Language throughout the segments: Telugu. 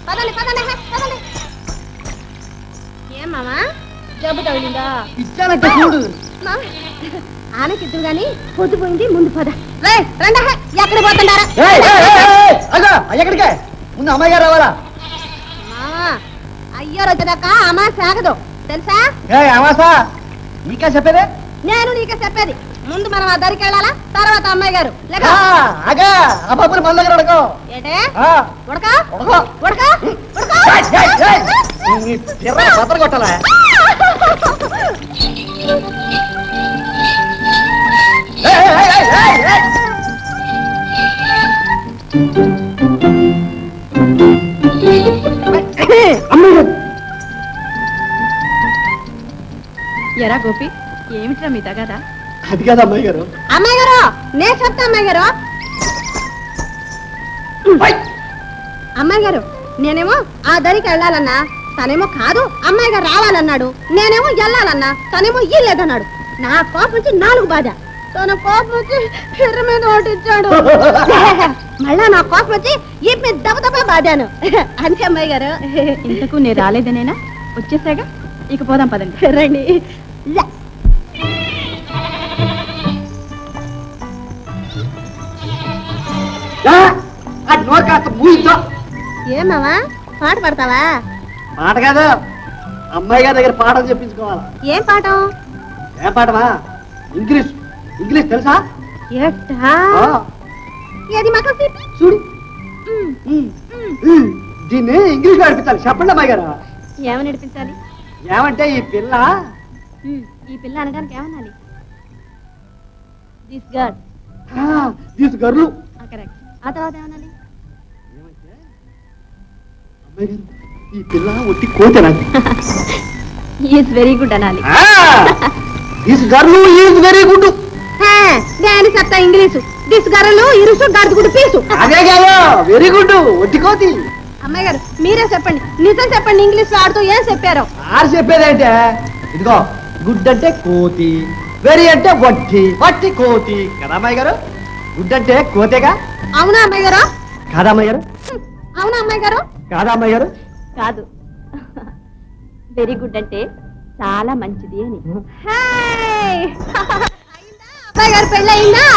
పదండి పదండి పదండి. ఏం మామా జబ్బు తగిలిందా? ఇచ్చానంటే చూడు. ఆనకిద్దు గాని పొద్దుపోయింది, ముందు పద. రండి, ఎక్కడ పోతుండారా? ఎక్కడికే? ముందు అమ్మాయి గారు రావాలా? అయ్యారు వచ్చేదాకా అమ్మా సాగదు తెలుసా? అమాసా నీకే చెప్పేదే? నేను నీకే చెప్పేది. ముందు మనం ఆ దరికి వెళ్ళాలా, తర్వాత అమ్మాయి గారు. మన దగ్గర ఉడకో. ఏంటే ఉడక ఉడక ఉడక కొట్టాలా? ఎరా గోపి, ఏమిట్రా మీ తగదా? అది కాదు అమ్మాయి గారు. అమ్మాయి గారు నేను చెప్తా. అమ్మాయి గారు అమ్మాయి గారు నేనేమో ఆ దరికి వెళ్ళాలన్నా, తనేమో కాదు అమ్మాయి గారు రావాలన్నాడు. నేనేమో వెళ్ళాలన్నా, తనేమో లేదన్నాడు. నా కోపం వచ్చి 4 బాధ, తన కోపం వచ్చి ఎర్ర మీద ఓటిచ్చాడు. మళ్ళా నా కోపం వచ్చి ఈ మీద దెబ్బ బాధాను. అంతే అమ్మాయి గారు. ఇంతకు నేను రాలేదనేనా? వచ్చేసాగా, ఇక పోదాం పదండి. రండి. ఏమావా పాట పడతావా? పాట కాదు, అమ్మాయి గారి దగ్గర పాఠం చెప్పించుకోవాలా. ఏం పాఠం? ఏం పాఠమా? ఇంగ్లీష్. ఇంగ్లీష్ తెలుసా? ఏది మాకు చూడు. దీన్ని ఇంగ్లీష్ లో నడిపించాలి. చెప్పండి అమ్మాయి గారు. ఏమని నడిపించాలి? ఏమంటే ఈ పిల్ల అనడానికి ఏమనాలి? This girl. This girl. Correct. ఆ తర్వాత ఏమనాలి? అమ్మాయి గారు, ఈ పిల్ల ఒట్టి కోతనా? ఈజ్ వెరీ గుడ్ అనాలి. This girl is very good. నేను చెప్తా ఇంగ్లీషు. దిస్ గర్ల్ ఇరుసు గడుగుడు పీసు. అదే కాదు, వెరీ గుడ్ ఒట్టి కోతి. అమ్మాయి గారు మీరే చెప్పండి, నిజం చెప్పండి. ఇంగ్లీష్ లో ఆడుతూ ఏం చెప్పారు? ఆరు చెప్పేదంటే ఇదిగో, గుడ్ అంటే కోతి, వెరీ అంటే వట్టి, వట్టి కోతి కదా అమ్మాయి గారు? గుడ్ అంటే కోతేగా? అవునా అమ్మాయి గారు? కాదా అమ్మాయి గారు? అవునా అమ్మాయి గారు? కాదా అమ్మాయి గారు? కాదు, వెరీ గుడ్ అంటే చాలా మంచిది అని. అమ్మాయి గారు పెళ్ళయిందా?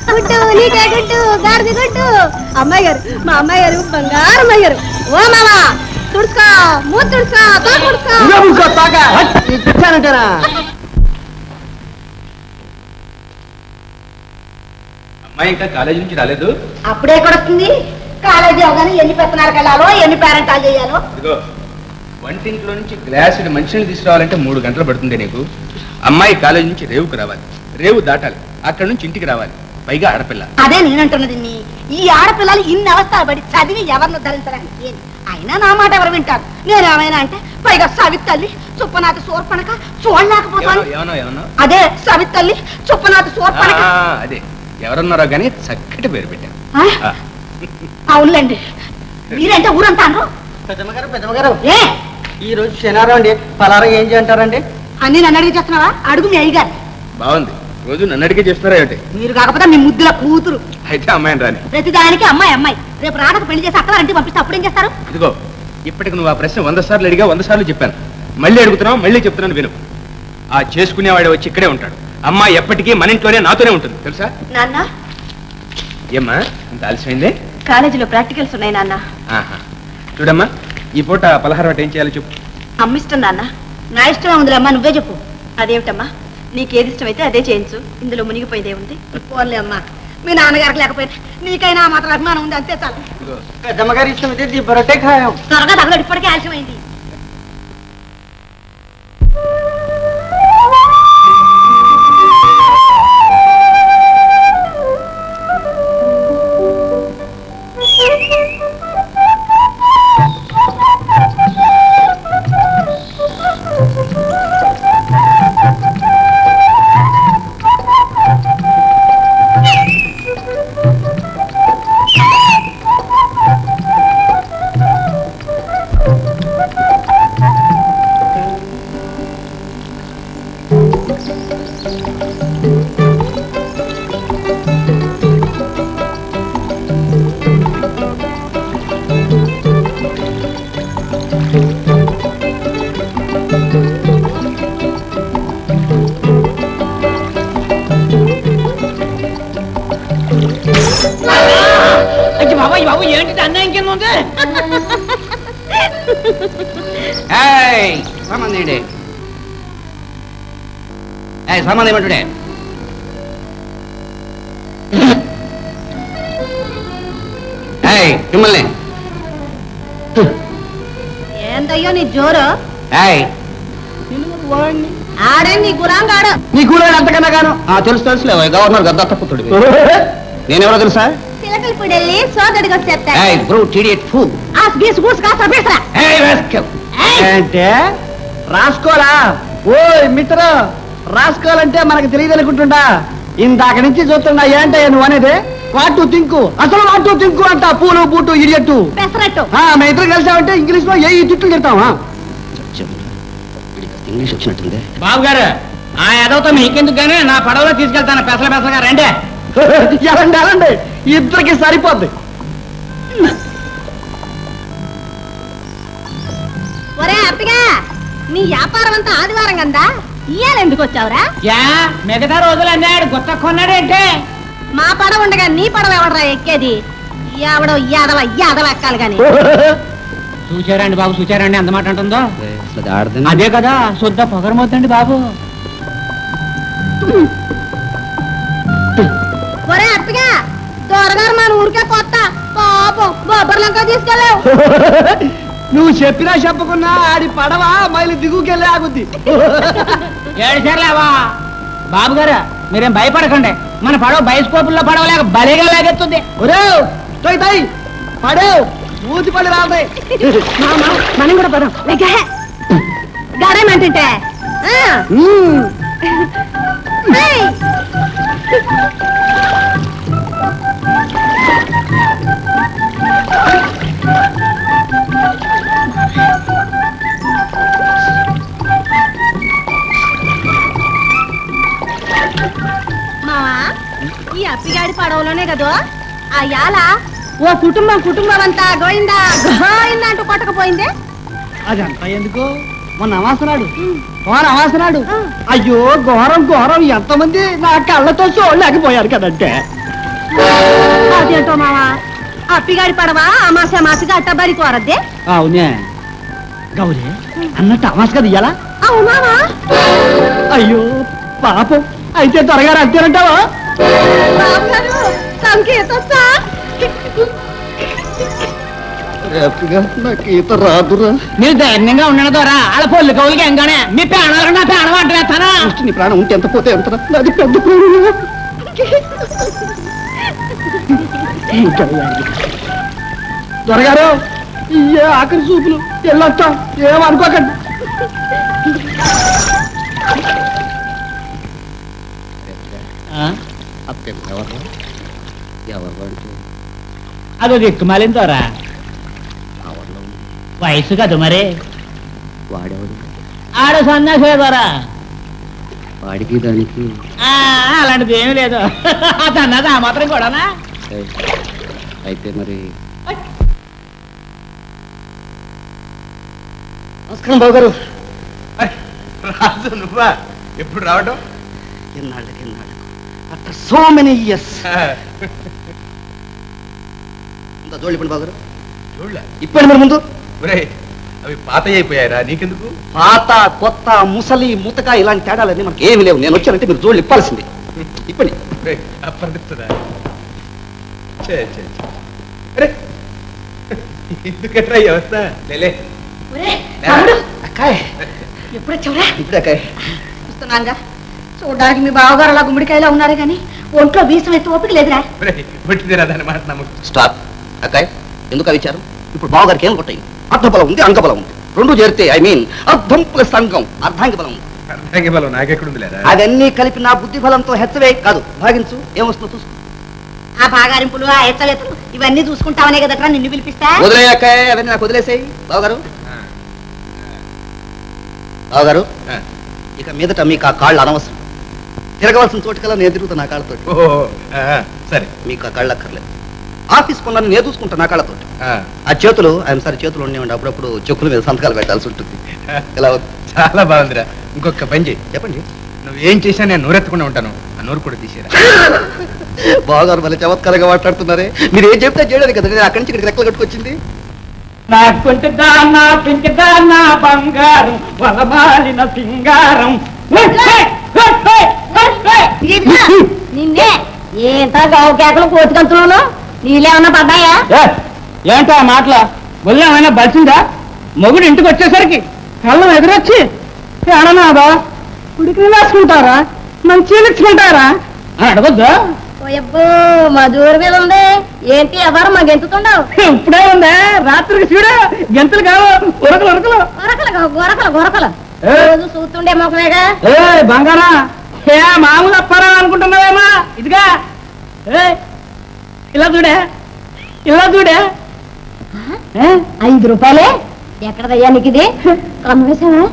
గుడ్డు నీకే గుడ్డు, గాడిది గుడ్డు. అమ్మాయి గారు, మా అమ్మాయి గారు బంగారు అమ్మాయి గారు. ఓ మామా తుడుచుకో, మూత తుడుచుకో, తెచ్చానంటారా? అమ్మాయి ఇంకా కాలేజీ నుంచి రాలేదు. అప్పుడే కూడా వస్తుంది. కాలేజీ అవగానే ఎన్ని పెత్తనాలకు వెళ్ళాలో, ఎన్ని పేరెంటాలు చేయాలో. ఇదిగో, వంటింట్లో నుంచి గ్లాసుడు మంచినీళ్ళు తీసుకురావాలంటే 3 గంటలు పడుతుంది నీకు. అమ్మాయి కాలేజీ నుంచి రేవుకు రావాలి, రేవు దాటాలి, అక్కడ నుంచి ఇంటికి రావాలి, పైగా ఆడపిల్ల. అదే నేనంటున్నది. ఈ ఆడపిల్లలు ఇన్ని అవస్థలు పడి చదివి ఎవరిని ధరించడానికి? అయినా నా మాట ఎవరు వింటారు? నేనేమైనా అంటే పైగా సవితల్లి చుప్పనాథి సోర్పణక చూడలేకపోతాను. అదే సవితల్లి చుప్పనాథి సోర్పణక. అదే ఎవరన్నారో గానీ చక్కటి పేరు పెట్టాను. అవునులేండి, మీరంటే ఊరంటాను. పెద్దమ్మగారు ఈ రోజు శనివారం అండి, పలారం ఏం చేయంటారండి? అన్ని నన్ను అడిగి చేస్తున్నావా? అడుగు మీ అయ్యగారు. బాగుంది, రోజు నన్ను అడిగే చేస్తున్నారా ఏమిటి? మీరు కాకపోతే మీ ముద్దుల కూతురు. అయితే అమ్మాయిని రాని. ప్రతిదానికి అమ్మాయి అమ్మాయి. రేపు రాడకు పెళ్లి చేసి అక్కడ ఇంటికి పంపిస్తే అప్పుడేం చేస్తారు? ఇదిగో, ఇప్పటికి నువ్వు ఆ ప్రశ్న 100 సార్లు అడిగా, 100 సార్లు చెప్పాను. మళ్ళీ అడుగుతున్నావు, మళ్ళీ చెప్తున్నాను విను. ఆ చేసుకునేవాడు వచ్చి ఇక్కడే ఉంటాడు. అమ్మాయి ఎప్పటికీ మన ఇంట్లోనే నాతోనే ఉంటుంది, తెలుసా? నాన్న, ఏమ్మా ఇంత ఆలస్యమైందే? కాలేజీలో ప్రాక్టికల్స్ ఉన్నాయి నాన్న. చూడమ్మా, ఈ పూట పలహారం ఏం చేయాలో చెప్పు. అమ్మిష్టం నాన్న. నా ఇష్టమే ఉందిలే అమ్మా, నువ్వే చెప్పు. అదేమిటమ్మా, నీకేది ఇష్టమైతే అదే చేయించు. ఇందులో మునిగిపోయేదే ఉంది. పోన్లే అమ్మా, మీ నాన్నగారికి లేకపోయినా నీకైనా మాత్రం అభిమానం ఉంది, అంతే చాలు. పెద్దమ్మగారి ఇష్టమైతే బరటే ఖాయం. త్వరగా తగలడు, ఇప్పటికే ఆలస్యమైంది. ఏం కింద ఉంది సామాన్ ఏంటి సామాన్ ఏమంటుడే మిమ్మల్ని ఏందయ్యో నీ జోరు వాడిని ఆడే నీ గురాంగాడు. నీ కూడా అంతకన్నా గాను తెలుసులే గవర్నర్ గద్దత్త పుత్రుడు నేనెవరో తెలుసా చిలకలు పుడెళ్ళి సోదడికి వచ్చేస్తా అంటే రాసుకోరా ఓ మిత్ర రాసుకోవాలంటే మనకు తెలియదు అనుకుంటుండా ఇందాక నుంచి చూస్తున్నా ఏంటో నువ్వు అనేది వాటు తింకు అసలు వాటు తింకు అంట పూలు బూటు ఇడియట్టు పెసరట్టు మేము ఇద్దరు కలిసామంటే ఇంగ్లీష్ లో ఏ తిట్లు తిడతావా ఇంగ్లీష్ వచ్చినట్టుంది బాబు గారు ఆ ఎదవతో మీకెందుకు గానీ నా పడవలో తీసుకెళ్తాను పెసలుగా రండి ఎలాండి ఎలాండి ఇద్దరికి సరిపోద్ది ఒరే అప్పిగా నీ వ్యాపారం అంతా ఆదివారం కందా ఇయ్యాలి ఎందుకు వచ్చావురా? యా మిగతా రోజులు అన్నాడు గుత్త కొన్నాడంటే మా పడవ ఉండగా నీ పడవ ఎవడరా ఎక్కేది? ఎవడో యాదవ ఎక్కాలి గాని. చూచారండి బాబు చూచారండి ఎంత మాట అంటుందో అదే కదా శుద్ధ పొగరమవుతండి బాబు. ఒరే అప్పిగా దొరగారు మన ఊరికే కొత్త పాపం బొబ్బర్లంకా తీసుకెళ్ళావు. నువ్వు చెప్పినా చెప్పకున్నా ఆడి పడవ మైలు దిగుకెళ్ళి ఆగుద్ది. ఏడుసార్లేవా బాబు గారు మీరేం భయపడకండి మన పడవ బయస్కోపుల్లో పడవలేక బలిగా లాగెత్తుంది. పడేవు ఊతి పడి రాదాయి మనం కూడా పదం గారేమంటుంటే మావా ఈ అప్పిగాడి పడవలోనే కదో ఆ యాల ఓ కుటుంబం అంతా గోయిందా గోయిందా అంటూ కొట్టకపోయిందే. అదంతా ఎందుకు మొన్న అవాసనాడు అవాసనాడు అయ్యో ఘోరం ఎంతమంది నా కళ్ళతో చూడలేకపోయారు కదంటే. అదేంటో మావా అప్పిగాడి పడవ అమాసగా అట్టబరి కోరద్దే. అవునే గౌరీ అన్నట్టు అమాస్ కదా ఇయ్యాలా? అవు మావా అయ్యో పాపం అయితే త్వరగా అంతేనంటావా? నాకు ఈత రాదురా. మీరు ధైర్యంగా ఉండడం ద్వారా వాళ్ళ పొల్లు కవులకి ఎంగానే మీ ప్రాణాలు నా ప్రాణం అంటున్నా నీ ప్రాణం ఉంటే ఎంత పోతే ఎంత అది పెద్ద ప్రాణం. దొరగారు ఇయ్యే ఆఖరి చూపులు వెళ్ళొస్తాం ఏమనుకోకండి. అదో దిక్కుమాలిన ద్వారా వయసు కదా మరి వాడేవాడు ఆడ సన్యాసే ద్వారా వాడికి దానికి అలాంటిది ఏమీ లేదు అన్నది ఆ మాత్రం కూడానా. అయితే మరి నమస్కారం బాబు గారు. రాజు నువ్వా ఎప్పుడు రావడం? ఎన్నాళ్ళకి ఆఫ్టర్ సో మెనీ ఇయర్స్. జోళ్ళు ఇప్పుడు బాబు గారు ఇప్పుడు మరి ముందు అవి పాత అయిపోయారా నీకెందుకు? పాత కొత్త ముసలి ముతక ఇలాంటి తేడాలన్నీ మనకి ఏమి లేవు. నేను వచ్చానంటే మీరు జోళ్ళు ఇప్పాల్సింది. ఇప్పండి. అప్పటిస్తుందా? ఎందుకట్రా ఈ అవస్థ? లేలే అక్కాయ్ ఎప్పుడు వచ్చావురా? ఇప్పుడే అక్కాయ్ చూస్తున్నానుగా చూడడానికి మీ బావగారు అలా గుమ్మడికాయలా ఉన్నారే కానీ ఒంట్లో వీసం ఎత్తు ఓపిక లేదురా. పుట్టిందిరా దాని మాట నమ్మకం. స్టాప్ అక్కాయ్ ఎందుకు ఆ విచారం? ఇప్పుడు బావగారికి ఏం కొట్టాయి? అర్థబలం ఉంది అంగబలం ఉంది రెండు చేరితే ఐ మీన్ అర్థం ప్లస్ అంగం అర్ధాంగి బలం ఉంది. అర్ధాంగి బలం నాకెక్కడుంది లేదా? అవన్నీ కలిపి నా బుద్ధి బలంతో హెచ్చవే కాదు భాగించు ఏమొస్తుందో చూసుకో. ఆ బాగారింపులు ఆ ఎత్తలెత్తలు ఇవన్నీ చూసుకుంటావనే కదట్రా నిన్ను పిలిపిస్తా. వదిలే అక్కాయ్ అవన్నీ నాకు వదిలేసాయి. బావగారు బావగారు ఇక మీదట మీకు ఆ కాళ్ళు అనవసరం. తిరగవలసిన చోటుకల్లా నేను తిరుగుతా నా కాళ్ళతో. సరే మీకు ఆ కాళ్ళు అక్కర్లేదు. ఆఫీస్ కొన్నాను నేను చూసుకుంటా నా కాళ్ళతో. ఆ చేతులు ఐఎమ్ సారీ చేతులు ఉండేవండి అప్పుడప్పుడు చెక్కుల మీద సంతకాలు పెట్టాల్సి ఉంటుంది. ఇలా చాలా బాగుందిరా. ఇంకొక పని చేయి. చెప్పండి. నువ్వు ఏం చేసినా నేను నోరెత్తకుండా ఉంటాను. ఆ నోరు కూడా తీసేరా. బావగారు మళ్ళీ చమత్కారంగా మాట్లాడుతున్నారే. మీరు ఏం చెప్తే చేయడానికి కదా నేను అక్కడి నుంచి ఇక్కడికి రెక్కలు కట్టుకొచ్చింది. నాకుంటే దానా పింకిదానా బంగారం వలమాలిన సింగారం. నిన్నే ఏంటా గావు కేకలు కోతికంతులోను నీళ్ళేమన్నా పడ్డాయా? ఏంటా మాటల ఒళ్ళేమైనా బలిసిందా? మొగుడు ఇంటికి వచ్చేసరికి కళ్ళం ఎదురొచ్చి ఏడనాదా ఉడికి వేసుకుంటారా మంచి ఇచ్చుకుంటారా అని అడగొద్దా? ఓయబ్బో మా దూరం మీద ఉంది ఏంటి ఎవరు మా గెంతుతుండవు? ఇప్పుడే ఉందా రాత్రికి చూడు గెంతులు కావు ఉరకలు ఉరకలు గొరకలు గొరకలు రోజు చూస్తుండే మొఖమేగా. ఏ బంగారా ఏ మామూలు అప్పారా అనుకుంటున్నావేమా? ఇదిగా ఇలా చూడే ఇలా చూడే 5 రూపాయలే ఎక్కడదయ్యా నీకు ఇది? కమ్మేశావా?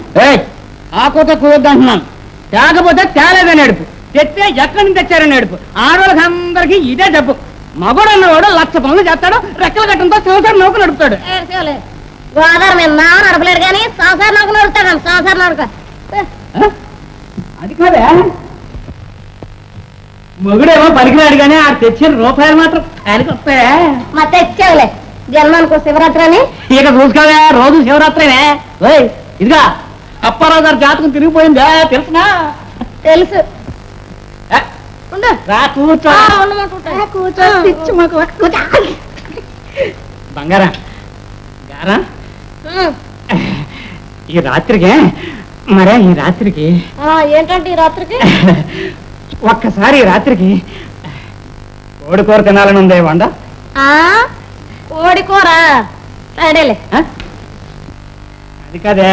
ఆ కూత కూద్దంటున్నాను. తేకపోతే తేలేదని ఏడుపు, తెస్తే ఎక్కడి నుంచి తెచ్చారని ఏడుపు. ఆడవాళ్ళకి అందరికీ ఇదే జబ్బు. మగోడు అన్నవాడు 1,00,000 పనులు చేస్తాడు, రెక్కల గట్టంతో సంవత్సరం నౌక నడుపుతాడు. గోదావరి మీద నా నడపలేడు కానీ సంసార నౌక నడుపుతాడు. సంసార నడక అది కాదే మొగుడేమో పనికిరాడు కానీ ఆ తెచ్చిన రూపాయలు మాత్రం ఆయనకి వస్తాయా? మా తెచ్చావులే జన్మానికి శివరాత్రి అని. ఇక చూసుకోవే రోజు శివరాత్రినే. ఇదిగా అప్పారావు గారి జాతకం తిరిగిపోయిందా తెలుసునా? తెలుసు. రా కూర్చో. బంగారా గారా ఈ రాత్రికి మరే ఈ రాత్రికి ఏంటంటే ఈ రాత్రికి ఒక్కసారి ఈ రాత్రికి కోడి కూర తినాలని ఉందే వండ. కోడి కూర సరేలే. అది కాదే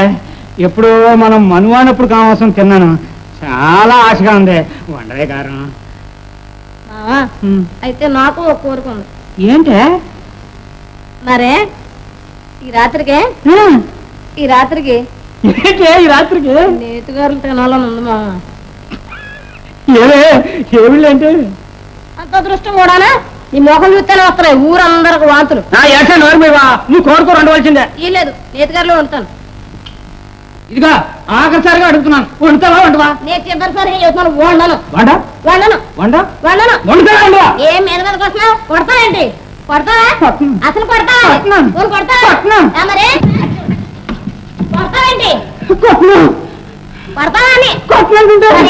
ఎప్పుడు మనం మనువానప్పుడు కావాల్సిన తిన్నాను, చాలా ఆశగా ఉంది. వండవే గారు. అయితే నాకు ఒక కోరిక ఉంది. ఏంటే మరే ఈ రాత్రికి ఈ రాత్రికి ఏంటే ఈ రాత్రికి నేతిగారులు తినాలని ఉంది మా. ఏమిళ్ళు అంటే అంత అదృష్టం కూడానా? నీ మొహం చూస్తేనే వస్తున్నాయి ఊరందరికి వాంతులు. నువ్వు కోరుకో వండవలసిందే. ఈ లేదు నేతిగారులు వండుతాను. ఇదిగా ఆఖరిసారిగా అడుగుతున్నాను, వండుతావా వండవా? నేను చివరిసారిగా చెప్తున్నాను వండను. వండ వండను వండ వండను. వండుతావా వండవా? ఏం మీద మీదకి వస్తున్నా? కొడతావేంటి? కొడతావా? అసలు కొడతావా? కొడతావా? మరి కొడతావేంటి? కొడతావా అని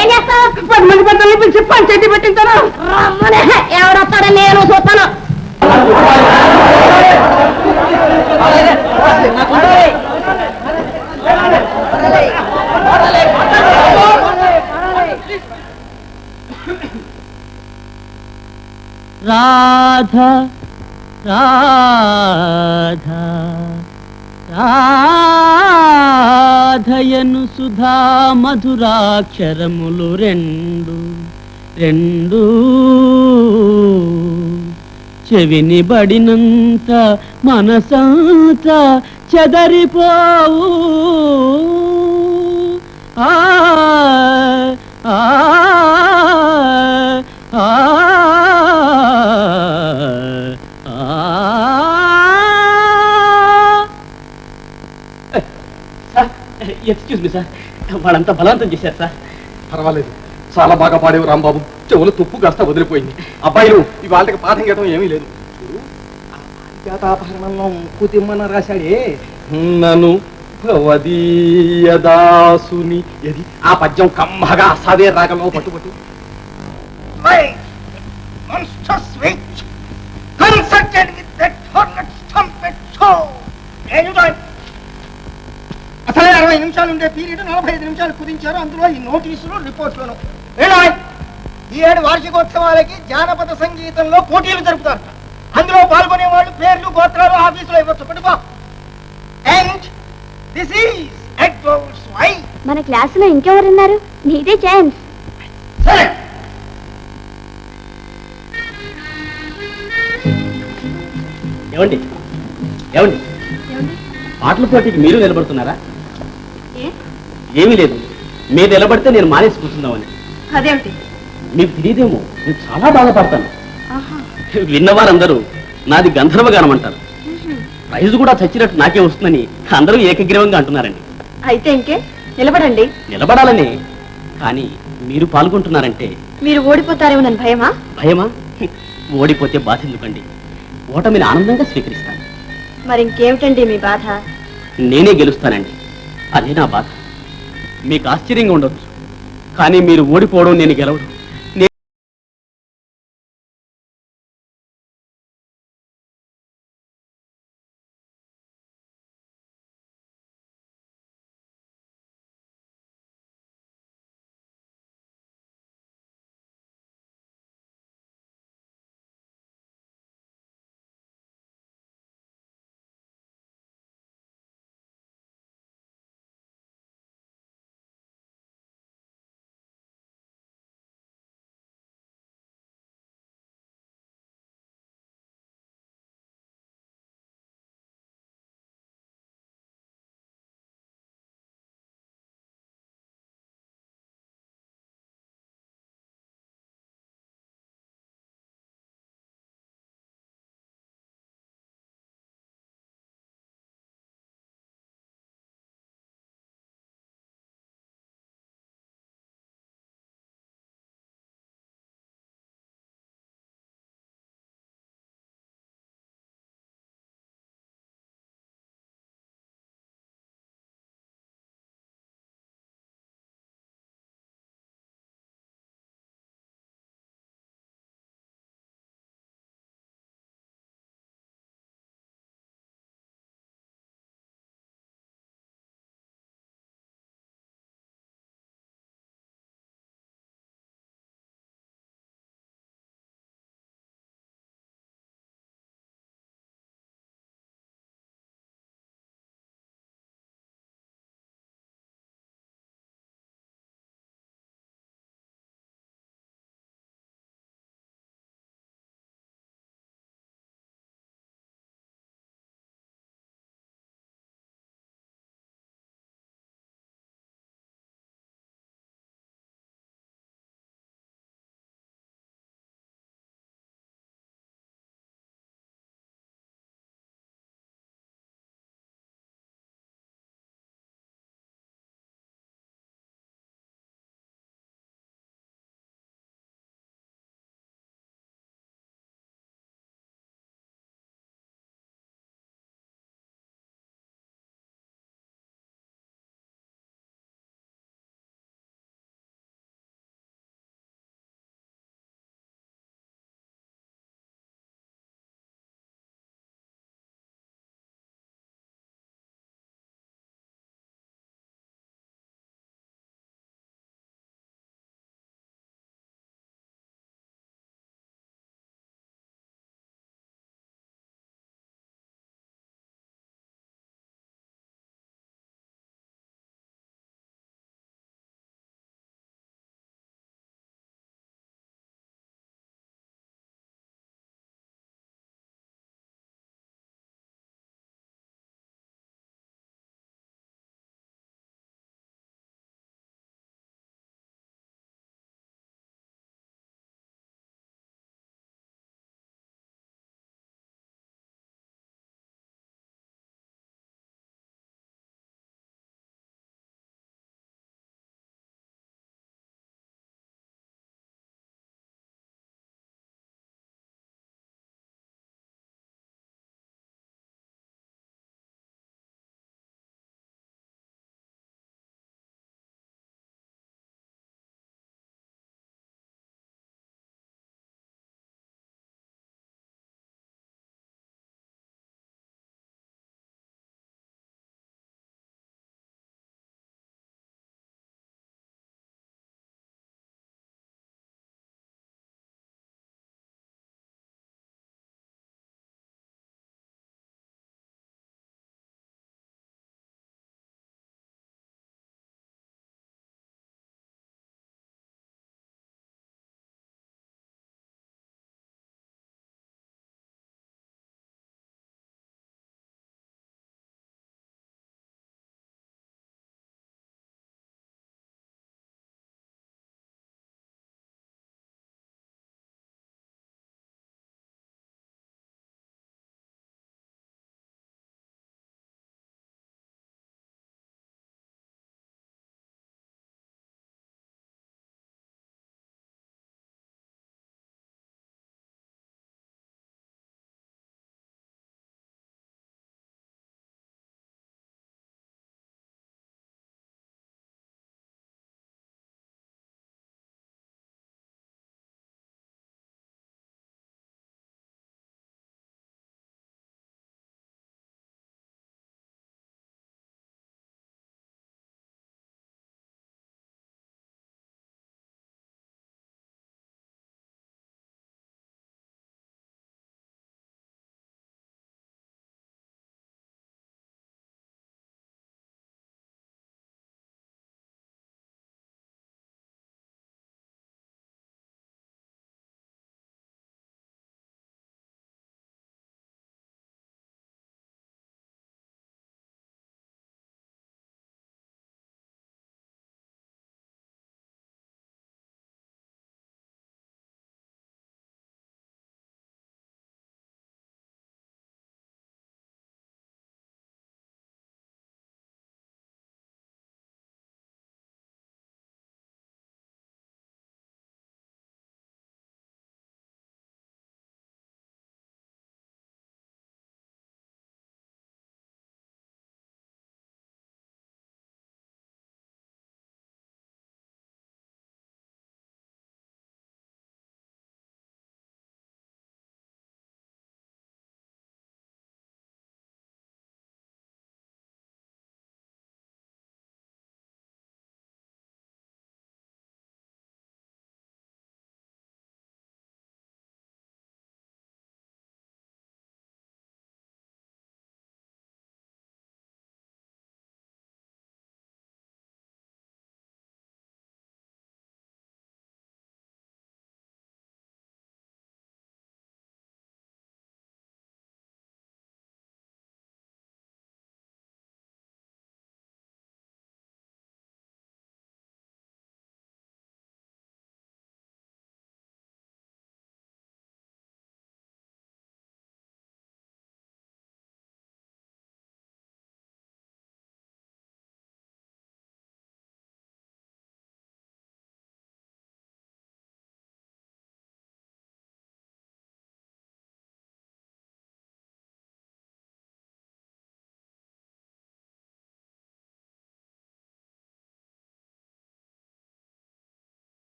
ఏం చేస్తావు? 10 మంది పెద్దల్ని పిలిచి పంచాయతీ పెట్టించాను. రమ్మనే ఎవడొస్తాడో నేను చూస్తాను. రాధ రాధ రాధయను సుధా మధురాక్షరములు రెండు రెండు చెవిని బడినంత మనసంత చెదరిపోవు. ఆ ఆ ఆ ఎక్స్క్యూజ్ మీ సార్, వాళ్ళంతా బలవంతం చేశారు సార్. పర్వాలేదు, చాలా బాగా పాడేవు రాంబాబు. చెవులు తుప్పు కాస్త వదిలిపోయింది. అబ్బాయిలు ఇవాళకి పాఠం గీయటం ఏమీ లేదు. జాతాపహరణంలో కుతిమ్మన రాశాడే నన్ను భవదీయదాసుని. ఇది ఆ పద్యం కమ్మగా సదే రాగంలో పట్టుబట్టు. అసలే 60 నిమిషాలు ఉండే పీరియడ్ 45 నిమిషాలు కుదించారు. అందులో ఈ నోటీసులు రిపోర్ట్లను. ఈ 7 వార్షికోత్సవాలకి జానపద సంగీతంలో పోటీలు జరుపుతారు. అందులో పాల్గొనే వాళ్ళు పేర్లు గోత్రాలు ఆఫీసులో ఇవ్వచ్చు. పట్టుకో. And this is advance Y. మన క్లాసులో ఇంకెవరున్నారు? నీదే ఛాన్స్. సరే, ఏమండి ఏమండి పాటల పోటీకి మీరు నిలబడుతున్నారా? ఏమీ లేదు, మీరు నిలబడితే నేను మానేసి కూర్చుందామని. అదేమిటి? మీకు తెలియదేమో, నేను చాలా బాగా పాడతాను. విన్నవారందరూ నాది గంధర్వ గానం అంటారు. ప్రైజ్ కూడా చచ్చినట్టు నాకే వస్తుందని అందరూ ఏకగ్రీవంగా అంటున్నారండి. అయితే ఇంకే నిలబడండి. నిలబడాలని, కానీ మీరు పాల్గొంటున్నారంటే మీరు ఓడిపోతారేమోనని భయమా? భయమా? ఓడిపోతే బాధ ఎందుకండి, ఓటమిని ఆనందంగా స్వీకరిస్తాను. మరి ఇంకేమిటండి మీ బాధ? నేనే గెలుస్తానండి, అదే నా బాధ. మీకు ఆశ్చర్యంగా ఉండొచ్చు, కానీ మీరు ఓడిపోవడం, నేను గెలవడం